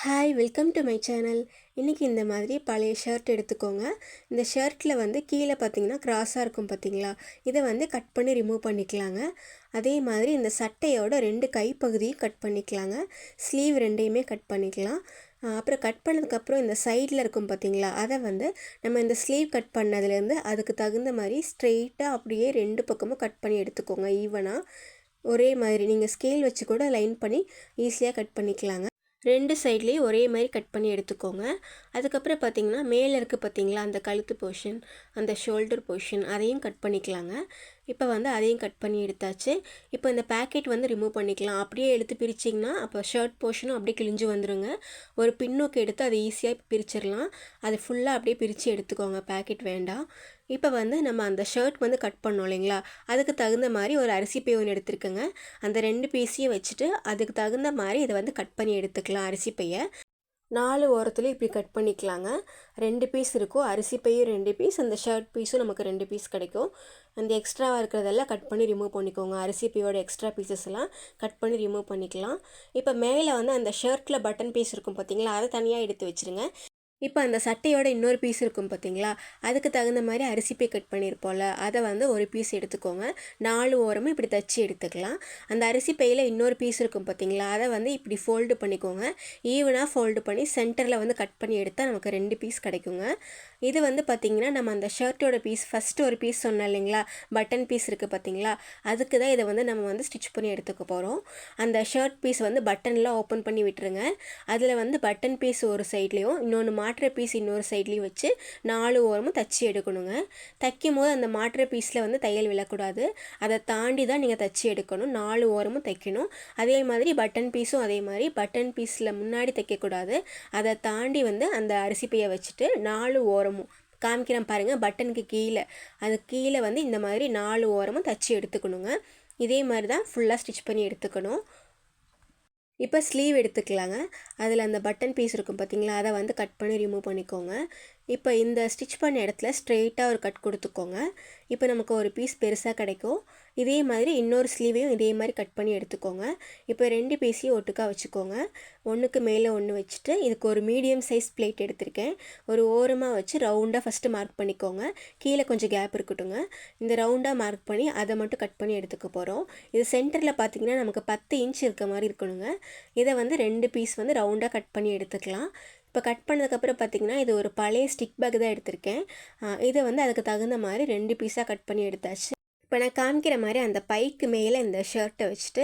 Hi welcome to my channel. இன்றைக்கி இந்த மாதிரி பழைய ஷர்ட் எடுத்துக்கோங்க. இந்த ஷர்ட்டில் வந்து கீழே பார்த்தீங்கன்னா கிராஸாக இருக்கும் பார்த்தீங்களா, இதை வந்து கட் பண்ணி ரிமூவ் பண்ணிக்கலாங்க. அதே மாதிரி இந்த சட்டையோட 2 கைப்பகுதியும் கட் பண்ணிக்கலாங்க. ஸ்லீவ் ரெண்டையுமே கட் பண்ணிக்கலாம். அப்புறம் கட் பண்ணதுக்கப்புறம் இந்த சைடில் இருக்கும் பார்த்தீங்களா, அதை வந்து நம்ம இந்த ஸ்லீவ் கட் பண்ணதுலேருந்து அதுக்கு தகுந்த மாதிரி ஸ்ட்ரெயிட்டாக அப்படியே 2 பக்கமும் கட் பண்ணி எடுத்துக்கோங்க. ஈவனாக ஒரே மாதிரி நீங்கள் ஸ்கேல் வச்சு கூட லைன் பண்ணி ஈஸியாக கட் பண்ணிக்கலாங்க. 2 சைட்லேயும் ஒரே மாதிரி கட் பண்ணி எடுத்துக்கோங்க. அதுக்கப்புறம் பார்த்தீங்கன்னா மேலே இருக்குது பார்த்தீங்களா, அந்த கழுத்து போர்ஷன், அந்த ஷோல்டர் போர்ஷன் அதையும் கட் பண்ணிக்கலாங்க. இப்போ வந்து அதையும் கட் பண்ணி எடுத்தாச்சு. இப்போ இந்த பேக்கெட் வந்து ரிமூவ் பண்ணிக்கலாம். அப்படியே எடுத்து பிரிச்சிங்கன்னா அப்போ ஷர்ட் போர்ஷனும் அப்படியே கிழிஞ்சு வந்துடுங்க. ஒரு பின்னோக்கு எடுத்து அதை ஈஸியாக பிரிச்சிடலாம். அது ஃபுல்லாக அப்படியே பிரித்து எடுத்துக்கோங்க, பேக்கெட் வேண்டாம். இப்போ வந்து நம்ம அந்த ஷர்ட் வந்து கட் பண்ணோம் இல்லைங்களா, அதுக்கு தகுந்த மாதிரி ஒரு அரிசி பை ஒன்று எடுத்துருக்கேங்க. அந்த 2 பீஸையும் வச்சுட்டு அதுக்கு தகுந்த மாதிரி இதை வந்து கட் பண்ணி எடுத்துக்கலாம். அரிசி பையை 4 ஓரத்துலேயும் இப்படி கட் பண்ணிக்கலாங்க. 2 பீஸ் இருக்கும், அரிசி பையும் 2 பீஸ், அந்த ஷர்ட் பீஸும் நமக்கு 2 பீஸ் கிடைக்கும். அந்த எக்ஸ்ட்ராவாக இருக்கிறதெல்லாம் கட் பண்ணி ரிமூவ் பண்ணிக்கோங்க. அரிசி பையோட எக்ஸ்ட்ரா பீசஸ் எல்லாம் கட் பண்ணி ரிமூவ் பண்ணிக்கலாம். இப்போ மேலே வந்து அந்த ஷர்ட்டில் பட்டன் பீஸ் இருக்கும் பார்த்தீங்களா, அதை தனியாக எடுத்து வச்சுருங்க. இப்போ அந்த சட்டையோட இன்னொரு பீஸ் இருக்கும் பார்த்தீங்களா, அதுக்கு தகுந்த மாதிரி அரிசி பை கட் பண்ணியிருப்போம்ல, அதை வந்து ஒரு பீஸ் எடுத்துக்கோங்க. 4 ஓரமும் இப்படி தச்சு எடுத்துக்கலாம். அந்த அரிசி பையில் இன்னொரு பீஸ் இருக்கும் பார்த்தீங்களா, அதை வந்து இப்படி ஃபோல்டு பண்ணிக்கோங்க. ஈவனாக ஃபோல்டு பண்ணி சென்டரில் வந்து கட் பண்ணி எடுத்தால் நமக்கு 2 பீஸ் கிடைக்குங்க. இது வந்து பார்த்திங்கன்னா நம்ம அந்த ஷர்ட்டோட பீஸ் ஃபஸ்ட்டு ஒரு பீஸ் சொன்னோம் இல்லைங்களா, பட்டன் பீஸ் இருக்குது பார்த்தீங்களா, அதுக்கு தான் இதை வந்து நம்ம வந்து ஸ்டிச் பண்ணி எடுத்துக்க போகிறோம். அந்த ஷர்ட் பீஸ் வந்து பட்டன்லாம் ஓப்பன் பண்ணி விட்டுருங்க. அதில் வந்து பட்டன் பீஸ் ஒரு சைட்லேயும் இன்னொன்று மாட்டுற பீஸ் இன்னொரு சைட்லேயும் வச்சு 4 ஓரமும் தச்சு எடுக்கணுங்க. தைக்கும் போது அந்த மாட்டுற பீஸில் வந்து தையல் விழக்கூடாது, அதை தாண்டி தான் நீங்கள் தச்சு எடுக்கணும். 4 ஓரமும் தைக்கணும். அதே மாதிரி பட்டன் பீஸும் அதே மாதிரி பட்டன் பீஸில் முன்னாடி தைக்கக்கூடாது, அதை தாண்டி வந்து அந்த அரிசி பையை வச்சுட்டு 4 ஓரமும் காமிக்கிறேன் பாருங்கள். பட்டனுக்கு கீழே அது கீழே வந்து இந்த மாதிரி 4 ஓரமும் தச்சு எடுத்துக்கணுங்க. இதே மாதிரி தான் ஃபுல்லாக ஸ்டிச் பண்ணி எடுத்துக்கணும். இப்போ ஸ்லீவ் எடுத்துக்கலாங்க. அதில் அந்த பட்டன் பீஸ் இருக்கும் பார்த்தீங்களா, அதை வந்து கட் பண்ணி ரிமூவ் பண்ணிக்கோங்க. இப்போ இந்த ஸ்டிச் பண்ண இடத்துல ஸ்ட்ரெயிட்டாக ஒரு கட் கொடுத்துக்கோங்க. இப்போ நமக்கு ஒரு பீஸ் பெருசாக கிடைக்கும். இதே மாதிரி இன்னொரு ஸ்லீவையும் இதே மாதிரி கட் பண்ணி எடுத்துக்கோங்க. இப்போ 2 பீஸையும் ஒட்டுக்கா வச்சுக்கோங்க. ஒன்றுக்கு மேலே ஒன்று வச்சுட்டு இதுக்கு ஒரு மீடியம் சைஸ் பிளேட் எடுத்திருக்கேன். ஒரு ஓரமாக வச்சு ரவுண்டாக ஃபஸ்ட்டு மார்க் பண்ணிக்கோங்க. கீழே கொஞ்சம் கேப் இருக்கட்டுங்க. இந்த ரவுண்டாக மார்க் பண்ணி அதை மட்டும் கட் பண்ணி எடுத்துக்க போகிறோம். இது சென்டரில் பார்த்திங்கன்னா நமக்கு 10 இன்ச் இருக்க மாதிரி இருக்கணுங்க. இதை வந்து 2 பீஸ் வந்து ரவுண்டாக கட் பண்ணி எடுத்துக்கலாம். இப்போ கட் பண்ணதுக்கப்புறம் பார்த்திங்கன்னா இது ஒரு பழைய ஸ்டிக் பேக் தான் எடுத்திருக்கேன். இதை வந்து அதுக்கு தகுந்த மாதிரி 2 பீஸாக கட் பண்ணி எடுத்தாச்சு. இப்போ நான் காமிக்கிற மாதிரி அந்த பைக்கு மேலே இந்த ஷர்ட்டை வச்சுட்டு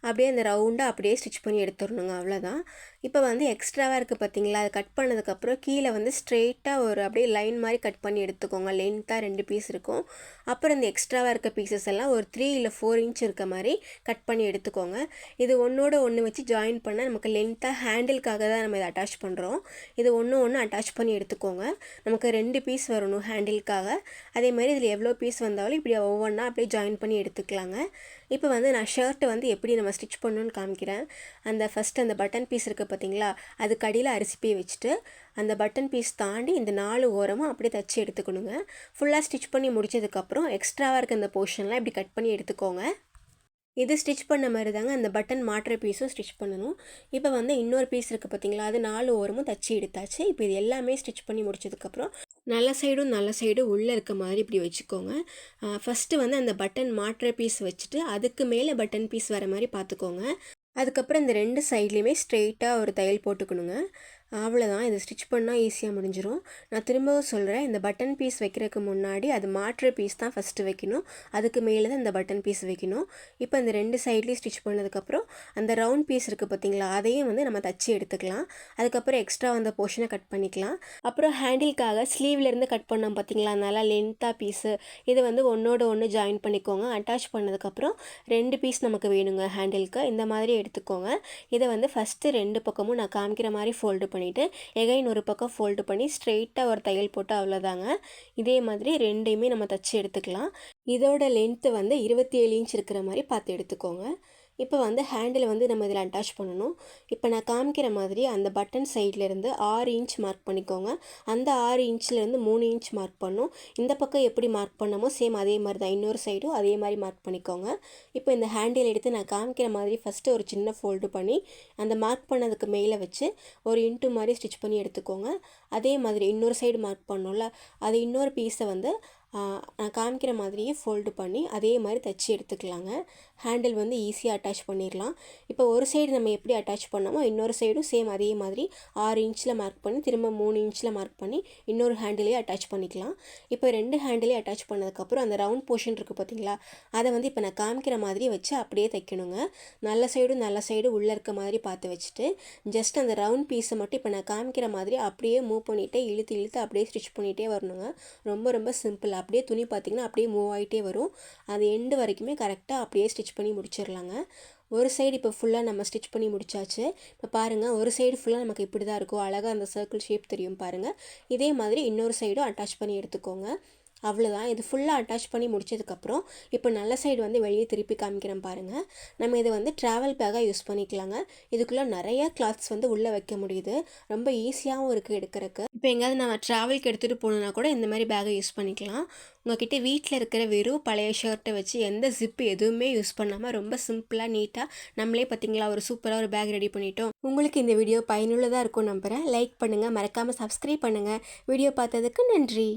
அப்படியே அந்த ரவுண்டாக அப்படியே ஸ்டிச் பண்ணி எடுத்துடணுங்க. அவ்வளோதான். இப்போ வந்து எக்ஸ்ட்ராவாக இருக்குது பார்த்தீங்களா, அது கட் பண்ணதுக்கப்புறம் கீழே வந்து ஸ்ட்ரெயிட்டாக ஒரு அப்படியே லைன் மாதிரி கட் பண்ணி எடுத்துக்கோங்க. லென்த்தாக 2 பீஸ் இருக்கும். அப்புறம் இந்த எக்ஸ்ட்ராவாக இருக்க பீசஸ் எல்லாம் ஒரு 3 இல்லை 4 இன்ச் இருக்க மாதிரி கட் பண்ணி எடுத்துக்கோங்க. இது ஒன்றோட ஒன்று வச்சு ஜாயின் பண்ணால் நமக்கு லென்த்தாக ஹேண்டிலுக்காக தான் நம்ம இதை அட்டாச் பண்ணுறோம். இது ஒன்று அட்டாச் பண்ணி எடுத்துக்கோங்க. நமக்கு 2 பீஸ் வரணும் ஹேண்டிலுக்காக. அதே மாதிரி இதில் எவ்வளோ பீஸ் வந்தாலும் இப்படி ஒவ்வொன்றா அப்படியே ஜாயின் பண்ணி எடுத்துக்கலாங்க. இப்போ வந்து நான் ஷர்ட்டை வந்து எப்படி நம்ம ஸ்டிச் பண்ணணும்னு காமிக்கிறேன். அந்த ஃபஸ்ட்டு அந்த பட்டன் பீஸ் இருக்குது பார்த்தீங்களா, அதுக்கு அடியில் அரிசி பை வச்சுட்டு அந்த பட்டன் பீஸ் தாண்டி இந்த 4 ஓரமும் அப்படியே தச்சு எடுத்துக்கணுங்க. ஃபுல்லாக ஸ்டிச் பண்ணி முடிச்சதுக்கப்புறம் எக்ஸ்ட்ராவாக இருக்க அந்த போர்ஷன்லாம் இப்படி கட் பண்ணி எடுத்துக்கோங்க. இது ஸ்டிச் பண்ண மாதிரி தாங்க அந்த பட்டன் மாட்டுற பீஸும் ஸ்டிச் பண்ணணும். இப்போ வந்து இன்னொரு பீஸ் இருக்குது பார்த்தீங்களா, அது 4 ஓரமும் தச்சு எடுத்தாச்சு. இப்போ இது எல்லாமே ஸ்டிச் பண்ணி முடிச்சதுக்கப்புறம் நல்ல சைடும் உள்ளே இருக்க மாதிரி இப்படி வச்சுக்கோங்க. ஃபஸ்ட்டு வந்து அந்த பட்டன் மாட்டுற பீஸ் வச்சுட்டு அதுக்கு மேலே பட்டன் பீஸ் வர மாதிரி பார்த்துக்கோங்க. அதுக்கப்புறம் இந்த 2 சைட்லேயுமே ஸ்ட்ரெயிட்டாக ஒரு தையல் போட்டுக்கணுங்க. அவ்வளோதான். இது ஸ்டிச் பண்ணால் ஈஸியாக முடிஞ்சிடும். நான் திரும்பவும் சொல்கிறேன், இந்த பட்டன் பீஸ் வைக்கிறதுக்கு முன்னாடி அது மாட்டுற பீஸ் தான் ஃபஸ்ட்டு வைக்கணும். அதுக்கு மேலே தான் இந்த பட்டன் பீஸ் வைக்கணும். இப்போ இந்த 2 சைட்லேயும் ஸ்டிச் பண்ணதுக்கப்புறம் அந்த ரவுண்ட் பீஸ் இருக்குது பார்த்தீங்களா, அதையும் வந்து நம்ம தச்சு எடுத்துக்கலாம். அதுக்கப்புறம் எக்ஸ்ட்ரா வந்த போர்ஷனை கட் பண்ணிக்கலாம். அப்புறம் ஹேண்டிலுக்காக ஸ்லீவ்லேருந்து கட் பண்ணோம் பார்த்தீங்களா, நல்லா லென்த்தாக பீஸு, இது வந்து ஒன்றோட ஒன்று ஜாயின் பண்ணிக்கோங்க. அட்டாச் பண்ணதுக்கப்புறம் 2 பீஸ் நமக்கு வேணுங்க ஹேண்டிலுக்கு. இந்த மாதிரி எடுத்துக்கோங்க. இதை வந்து ஃபஸ்ட்டு 2 பக்கமும் நான் காமிக்கிற மாதிரி ஃபோல்டு பண்ணிவிட்டு எகைன் ஒரு பக்கம் ஃபோல்டு பண்ணி ஸ்ட்ரெயிட்டாக ஒரு தையல் போட்டு அவ்வளோதாங்க. இதே மாதிரி 2யுமே நம்ம தச்சு எடுத்துக்கலாம். இதோட லென்த்து வந்து 27 இன்ச் இருக்கிற மாதிரி பார்த்து எடுத்துக்கோங்க. இப்போ வந்து ஹேண்டில் வந்து நம்ம இதில் அட்டாச் பண்ணணும். இப்போ நான் காமிக்கிற மாதிரி அந்த பட்டன் சைட்லேருந்து 6 இன்ச் மார்க் பண்ணிக்கோங்க. அந்த 6 இன்ச்லேருந்து 3 இன்ச் மார்க் பண்ணணும். இந்த பக்கம் எப்படி மார்க் பண்ணமோ சேம் அதே மாதிரி தான் இன்னொரு சைடும் அதே மாதிரி மார்க் பண்ணிக்கோங்க. இப்போ இந்த ஹேண்டில் எடுத்து நான் காமிக்கிற மாதிரி ஃபஸ்ட்டு ஒரு சின்ன ஃபோல்டு பண்ணி அந்த மார்க் பண்ணதுக்கு மேலே வச்சு ஒரு இன்ட்டு மாதிரி ஸ்டிச் பண்ணி எடுத்துக்கோங்க. அதே மாதிரி இன்னொரு சைடு மார்க் பண்ணோம்ல, அது இன்னொரு பீஸை வந்து நான் காமிக்கிற மாதிரியே ஃபோல்டு பண்ணி அதே மாதிரி தைச்சி எடுத்துக்கலாங்க. ஹேண்டில் வந்து ஈஸியாக அட்டாச் பண்ணிடலாம். இப்போ ஒரு சைடு நம்ம எப்படி அட்டாச் பண்ணோமோ இன்னொரு சைடும் சேம் அதே மாதிரி 6 இன்ச்சில் மார்க் பண்ணி திரும்ப 3 இன்ச்சில் மார்க் பண்ணி இன்னொரு ஹேண்டிலே அட்டாச் பண்ணிக்கலாம். இப்போ 2 ஹேண்டிலே அட்டாச் பண்ணதுக்கப்புறம் அந்த ரவுண்ட் போர்ஷன் இருக்குது பார்த்தீங்களா, அதை வந்து இப்போ நான் காமிக்கிற மாதிரி வச்சு அப்படியே தைக்கணுங்க. நல்ல சைடு உள்ளே இருக்க மாதிரி பார்த்து வச்சுட்டு ஜஸ்ட் அந்த ரவுண்ட் பீஸை மட்டும் இப்போ நான் காமிக்கிற மாதிரி அப்படியே மூவ் பண்ணிகிட்டே இழுத்து அப்படியே ஸ்டிச் பண்ணிகிட்டே வரணுங்க. ரொம்ப சிம்பிள். அப்படியே துணி பார்த்திங்கன்னா அப்படியே மூவ் ஆகிட்டே வரும். அது எண்டு வரைக்குமே கரெக்டாக அப்படியே ஸ்டிச் பண்ணி முடிச்சிடலாங்க. ஒரு சைடு இப்போ ஃபுல்லாக நம்ம ஸ்டிச் பண்ணி முடிச்சாச்சு. இப்போ பாருங்கள், ஒரு சைடு ஃபுல்லாக நமக்கு இப்படி தான் இருக்கும். அழகாக அந்த சர்க்கிள் ஷேப் தெரியும் பாருங்கள். இதே மாதிரி இன்னொரு சைடும் அட்டாச் பண்ணி எடுத்துக்கோங்க. அவ்வளோதான். இது ஃபுல்லாக அட்டாச் பண்ணி முடிச்சதுக்கப்புறம் இப்போ நல்ல சைடு வந்து வெளியே திருப்பி காமிக்கிறேன் பாருங்கள். நம்ம இதை வந்து ட்ராவல் பேக்காக யூஸ் பண்ணிக்கலாங்க. இதுக்குள்ளே நிறையா கிளாத்ஸ் வந்து உள்ளே வைக்க முடியுது. ரொம்ப ஈஸியாகவும் இருக்குது எடுக்கிறதுக்கு. இப்போ எங்கேயாவது நம்ம ட்ராவலுக்கு எடுத்துகிட்டு போகணுன்னா கூட இந்த மாதிரி பேக்கை யூஸ் பண்ணிக்கலாம். உங்கள்கிட்ட வீட்டில் இருக்கிற வெறும் பழைய ஷர்ட்டை வச்சு எந்த ஜிப்பு எதுவுமே யூஸ் பண்ணாமல் ரொம்ப சிம்பிளாக நீட்டாக நம்மளே பார்த்திங்களா ஒரு சூப்பராக ஒரு பேக் ரெடி பண்ணிட்டோம். உங்களுக்கு இந்த வீடியோ பயனுள்ளதாக இருக்கும் நம்புகிறேன். லைக் பண்ணுங்கள், மறக்காமல் சப்ஸ்கிரைப் பண்ணுங்கள். வீடியோ பார்த்ததுக்கு நன்றி.